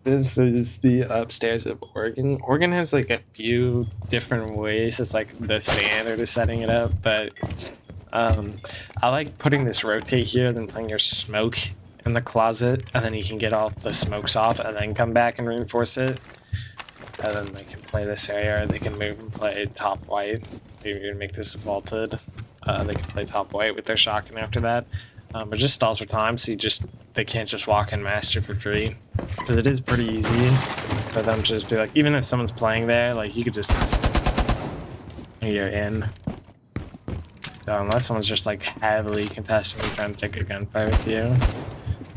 This is the upstairs of Oregon. Oregon has like a few different ways. It's like the standard of setting it up, but um, I like putting this rotate here, then putting your smoke in the closet, and then you can get all the smokes off, and then come back and reinforce it. And then they can play this area, or they can move and play top white. Maybe you can make this vaulted. They can play top white with their shotgun after that. It just stalls for time, so they can't just walk in master for free. Because it is pretty easy for them to just be like, even if someone's playing there, like you could just you're in. So unless someone's just like heavily contesting and trying to take a gunfight with you,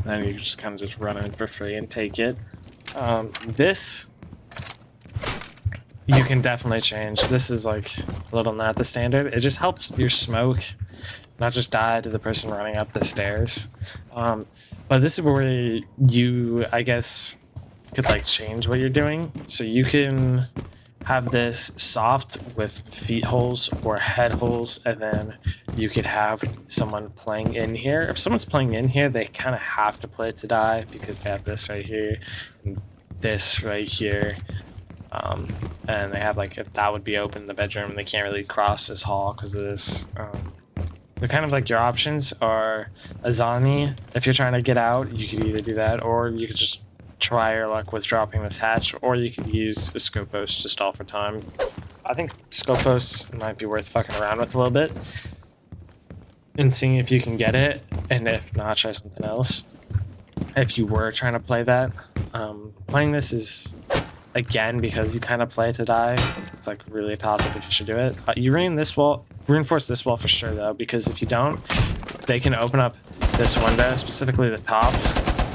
then you just kind of just run in for free and take it. This you can definitely change. This is like a little not the standard. It just helps your smoke not just die to the person running up the stairs. But this is where you, I guess, could like change what you're doing. So you can have this soft with feet holes or head holes, and then you could have someone playing in here. If someone's playing in here, they kind of have to play to die because they have this right here and this right here. And they have like, if that would be open in the bedroom, they can't really cross this hall because of this. So kind of like your options are Azani. If you're trying to get out, you could either do that, or you could just try your luck with dropping this hatch, or you could use a Scopos to stall for time. I think Scopos might be worth fucking around with a little bit and seeing if you can get it, and if not, try something else. If you were trying to play that, playing this is, again, because you kind of play to die, it's like really a toss-up if you should do it. You reinforce this wall for sure though, because if you don't, they can open up this window, specifically the top,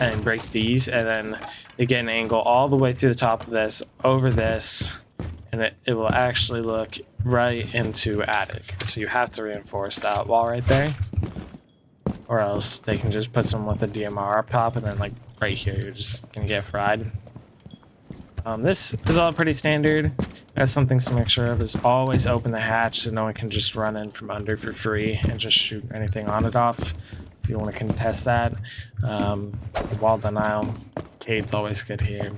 and break these, and then they get an angle all the way through the top of this, over this, and it will actually look right into attic. So you have to reinforce that wall right there, or else they can just put someone with a DMR up top, and then like right here, you're just gonna get fried. This is all pretty standard. That's something to make sure of is always open the hatch so no one can just run in from under for free and just shoot anything on it off. If you want to contest that. Wall denial. Cade's always good here.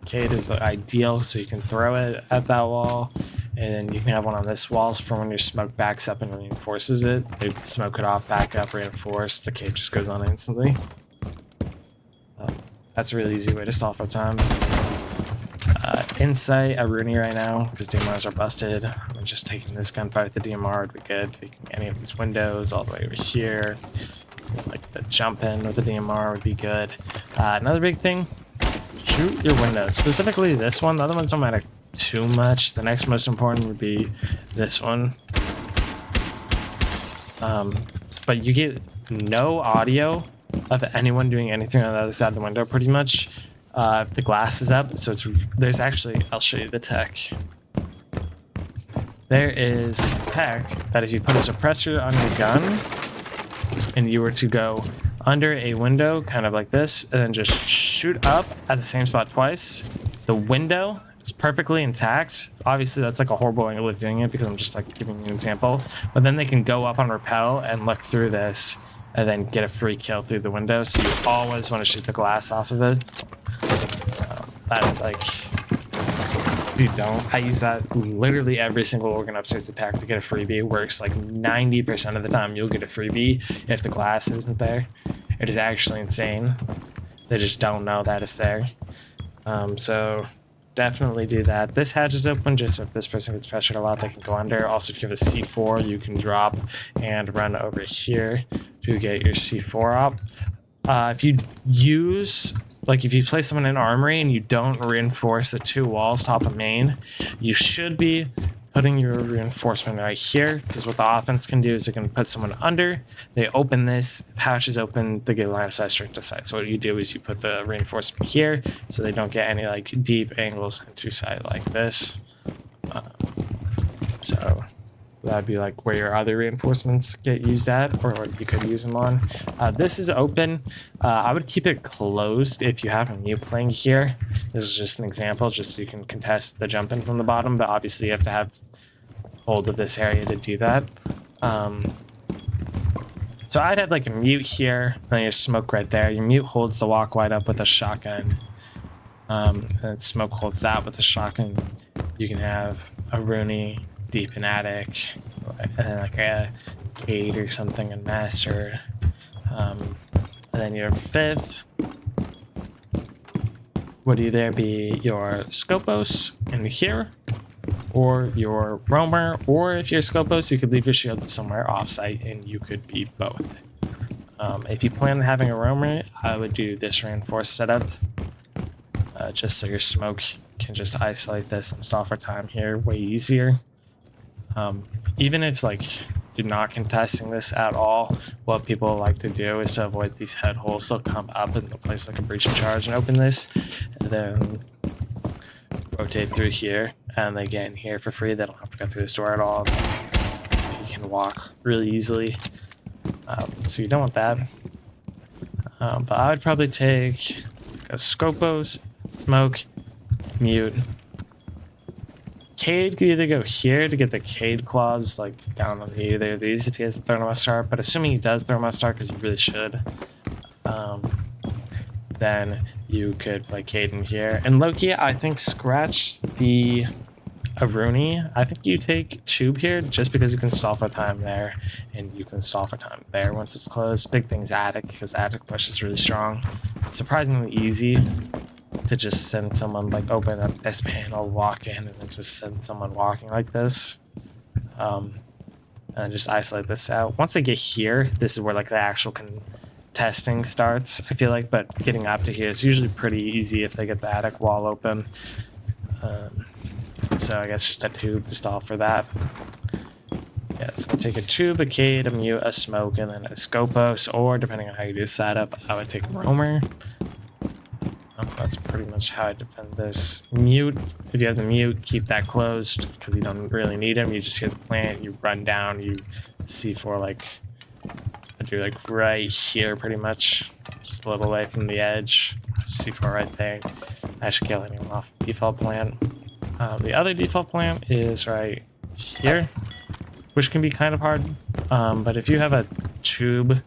Cade is ideal, so you can throw it at that wall, and you can have one on this wall for when your smoke backs up and reinforces it. They smoke it off, back up, reinforce. The Cade just goes on instantly. That's a really easy way to stall for time. Insight, a Rooney right now, because DMRs are busted. I'm just taking this gunfight with the DMR would be good. Taking any of these windows all the way over here. Like the jump in with the DMR would be good. Another big thing, shoot your windows. Specifically this one. The other ones don't matter too much. The next most important would be this one. But you get no audio of anyone doing anything on the other side of the window pretty much. If the glass is up, so there's actually, I'll show you the tech. There is tech that if you put a suppressor on your gun and you were to go under a window kind of like this and then just shoot up at the same spot twice, the window is perfectly intact. Obviously that's like a horrible angle of doing it because I'm just like giving you an example, but then they can go up on rappel and look through this and then get a free kill through the window. So you always want to shoot the glass off of it. That is like, if you don't, I use that literally every single Oregon upstairs attack to get a freebie. It works like 90% of the time. You'll get a freebie if the glass isn't there. It is actually insane. They just don't know that it's there. So definitely do that. This hatch is open just so if this person gets pressured a lot, they can go under. Also, if you have a C4, you can drop and run over here to get your C4 up. If you use, like if you place someone in armory and you don't reinforce the two walls top of main, you should be putting your reinforcement right here, because what the offense can do is they can put someone under, they open this, hatch is open, they get line of sight straight to sight. So what you do is you put the reinforcement here so they don't get any like deep angles into sight like this. So that'd be like where your other reinforcements get used at, or what you could use them on. This is open. I would keep it closed if you have a mute playing here. This is just an example, just so you can contest the jump in from the bottom, but obviously you have to have hold of this area to do that. So I'd have like a mute here, then your smoke right there. Your mute holds the walk wide up with a shotgun. And smoke holds that with the shotgun. You can have a Rooney deep in attic, and then like a Cade or something in master. And then your fifth would either be your Scopos in here, or your Roamer, or if you're Scopos, you could leave your shield somewhere offsite and you could be both. If you plan on having a Roamer, I would do this reinforced setup, just so your smoke can just isolate this and stall for time here way easier. Even if like you're not contesting this at all, what people like to do is to avoid these head holes. They'll come up and they'll place like a breach of charge and open this, and then rotate through here, and they get in here for free. They don't have to go through this door at all. You can walk really easily. So you don't want that. But I would probably take a Scopos, smoke, mute. Cade could either go here to get the Cade claws, like down on either of these if he hasn't thrown a start, but assuming he does throw a start, because you really should, then you could play Cade in here. And Loki, I think scratch the Aruni. I think you take Tube here just because you can stall for time there, and you can stall for time there once it's closed. Big thing's Attic, because Attic push is really strong. It's surprisingly easy to just send someone like open up this panel, walk in, and then just send someone walking like this. And just isolate this out. Once they get here, this is where like the actual contesting starts, I feel like, but getting up to here is usually pretty easy if they get the attic wall open. So I guess just a tube to stall for that. Yeah, so I'll take a tube, a Cade, a mute, a smoke, and then a Scopos, or depending on how you do setup, I would take a Roamer. That's pretty much how I defend this. Mute, if you have the mute, keep that closed because you don't really need him. You just get the plant, you run down, you C4 like I do like right here pretty much, just a little away from the edge. C4 right there. I should kill anyone off default plant. The other default plant is right here, which can be kind of hard. But if you have a tube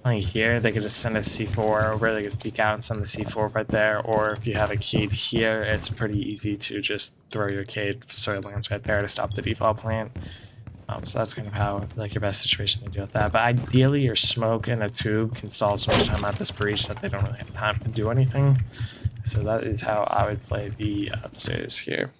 like here, they could just send a C4 over, they could peek out and send the C4 right there, or if you have a Cade here, it's pretty easy to just throw your Cade so it lands right there to stop the default plant. So that's kind of how, like, your best situation to deal with that. But ideally, your smoke and a tube can stall so much time at this breach that they don't really have time to do anything. So that is how I would play the upstairs here.